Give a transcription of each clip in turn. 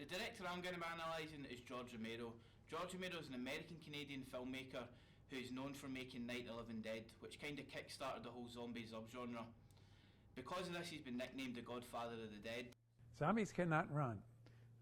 director I'm going to be analysing is George Romero. George Romero is an American-Canadian filmmaker who's known for making Night of the Living Dead, which kind of kick-started the whole zombie subgenre. Because of this, he's been nicknamed the Godfather of the Dead. Zombies cannot run.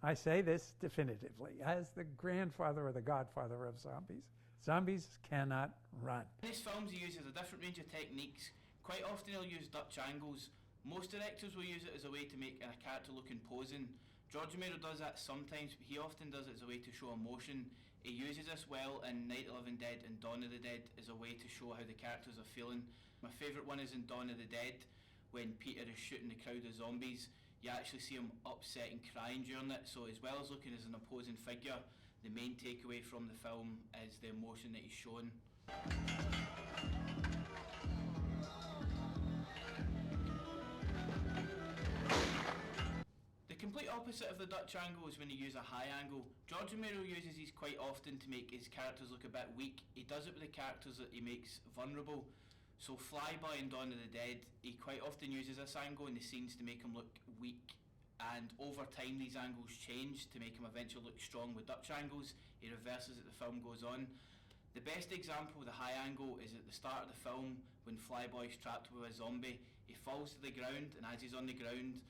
I say this definitively, as the grandfather or the godfather of zombies. Zombies cannot run. In his films, he uses a different range of techniques. Quite often he'll use Dutch angles. Most directors will use it as a way to make a character look imposing. George Romero does that sometimes, but he often does it as a way to show emotion. He uses this well in Night of the Living Dead and Dawn of the Dead as a way to show how the characters are feeling. My favourite one is in Dawn of the Dead, when Peter is shooting the crowd of zombies. You actually see him upset and crying during it, so as well as looking as an opposing figure, the main takeaway from the film is the emotion that he's showing. The complete opposite of the Dutch angle is when you use a high angle. George Romero uses these quite often to make his characters look a bit weak. He does it with the characters that he makes vulnerable. So Flyboy in Dawn of the Dead, he quite often uses this angle in the scenes to make him look weak, and over time these angles change to make him eventually look strong with Dutch angles. He reverses as the film goes on. The best example of the high angle is at the start of the film when Flyboy's trapped with a zombie. He falls to the ground, and as he's on the ground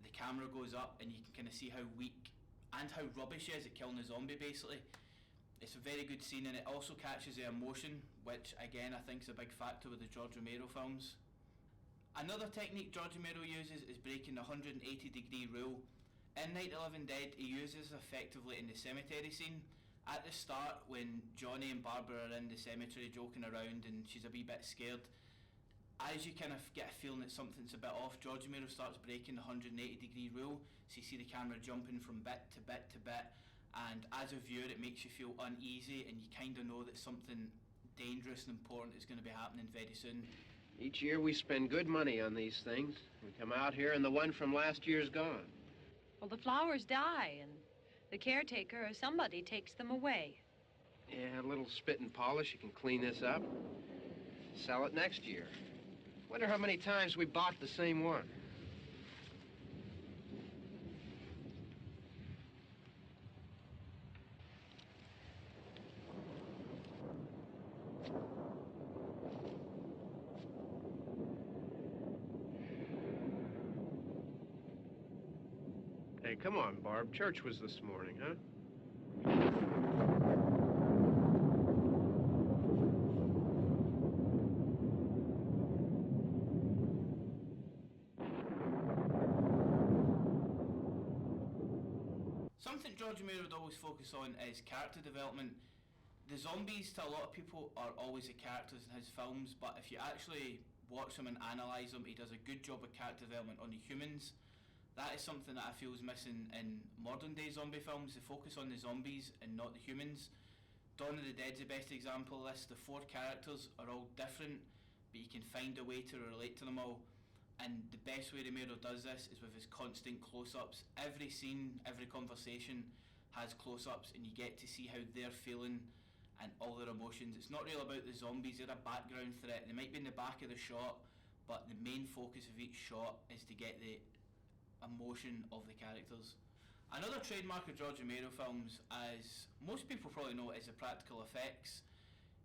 the camera goes up and you can kind of see how weak and how rubbish he is at killing the zombie basically. It's a very good scene, and it also catches the emotion, which again I think is a big factor with the George Romero films. Another technique George Romero uses is breaking the 180-degree rule. In Night of the Living Dead, he uses this effectively in the cemetery scene. At the start, when Johnny and Barbara are in the cemetery joking around and she's a wee bit scared, as you kind of get a feeling that something's a bit off, George Romero starts breaking the 180-degree rule, so you see the camera jumping from bit to bit to bit, and as a viewer it makes you feel uneasy and you kind of know that something dangerous and important is going to be happening very soon. Each year we spend good money on these things. We come out here and the one from last year's gone. Well, the flowers die and the caretaker or somebody takes them away. Yeah, a little spit and polish, you can clean this up, sell it next year. Wonder how many times we bought the same one. Hey, come on, Barb. Church was this morning, huh? Something George Romero would always focus on is character development. The zombies, to a lot of people, are always the characters in his films, but if you actually watch them and analyse them, he does a good job of character development on the humans. That is something that I feel is missing in modern day zombie films. They focus on the zombies and not the humans. Dawn of the Dead's the best example of this. The 4 characters are all different, but you can find a way to relate to them all. And the best way Romero does this is with his constant close-ups. Every scene, every conversation has close-ups, and you get to see how they're feeling and all their emotions. It's not really about the zombies, they're a background threat. They might be in the back of the shot, but the main focus of each shot is to get the emotion of the characters. Another trademark of George Romero films, as most people probably know, is the practical effects.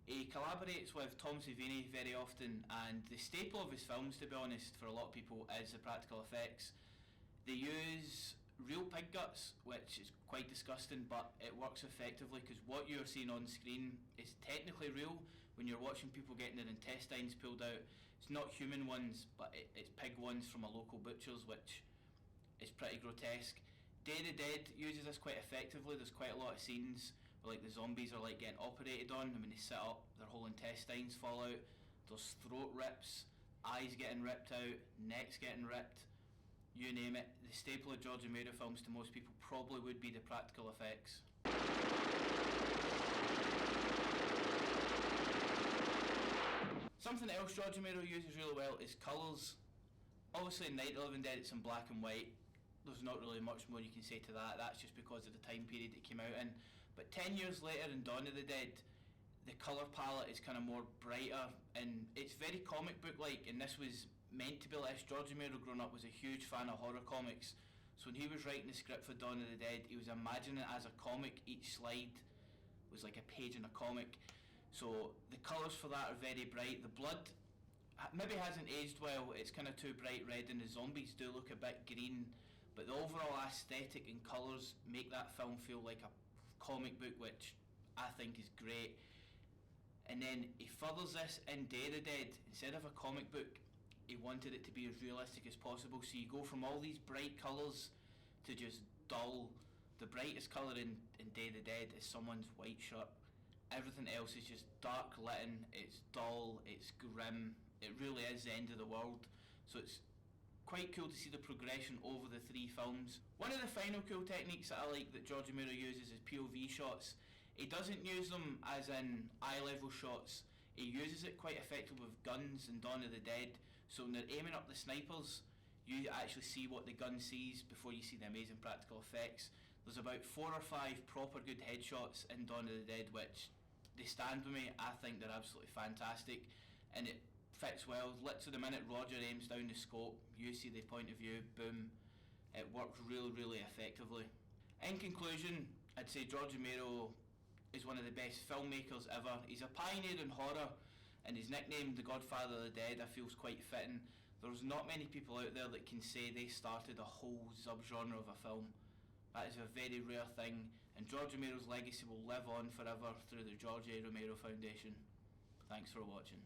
He collaborates with Tom Savini very often, and the staple of his films, to be honest, for a lot of people, is the practical effects. They use real pig guts, which is quite disgusting, but it works effectively because what you're seeing on screen is technically real. When you're watching people getting their intestines pulled out, it's not human ones, but it's pig ones from a local butcher's, which is pretty grotesque. Day of the Dead uses this quite effectively. There's quite a lot of scenes where the zombies are getting operated on, and when they sit up, their whole intestines fall out. There's throat rips, eyes getting ripped out, necks getting ripped, you name it. The staple of George Romero films to most people probably would be the practical effects. Something else George Romero uses really well is colours. Obviously in Night of the Living Dead it's in black and white. There's not really much more you can say to that. That's just because of the time period it came out in. But 10 years later in Dawn of the Dead, the colour palette is kind of more brighter, and it's very comic book like, and this was meant to be less. George Romero growing up was a huge fan of horror comics, So when he was writing the script for Dawn of the Dead, he was imagining it as a comic. Each slide was like a page in a comic. So the colours for that are very bright. The blood maybe hasn't aged well. It's kind of too bright red, and the zombies do look a bit green. But the overall aesthetic and colours make that film feel like a comic book, which I think is great. And then he furthers this in Day of the Dead. Instead of a comic book, he wanted it to be as realistic as possible. So you go from all these bright colours to just dull. The brightest colour in Day of the Dead is someone's white shirt. Everything else is just dark litten, it's dull, it's grim. It really is the end of the world. So it's quite cool to see the progression over the three films. One of the final cool techniques that I like that George Romero uses is POV shots. He doesn't use them as in eye level shots. He uses it quite effectively with guns in Dawn of the Dead. So when they're aiming up the snipers, you actually see what the gun sees before you see the amazing practical effects. There's about 4 or 5 proper good headshots in Dawn of the Dead, which they stand with me. I think they're absolutely fantastic, and it fits well. Literally the minute Roger aims down the scope, you see the point of view, boom. It works really, really effectively. In conclusion, I'd say George Romero is one of the best filmmakers ever. He's a pioneer in horror, and his nickname, the Godfather of the Dead, I feel is quite fitting. There's not many people out there that can say they started a whole subgenre of a film. That is a very rare thing, and George Romero's legacy will live on forever through the George A Romero Foundation. Thanks for watching.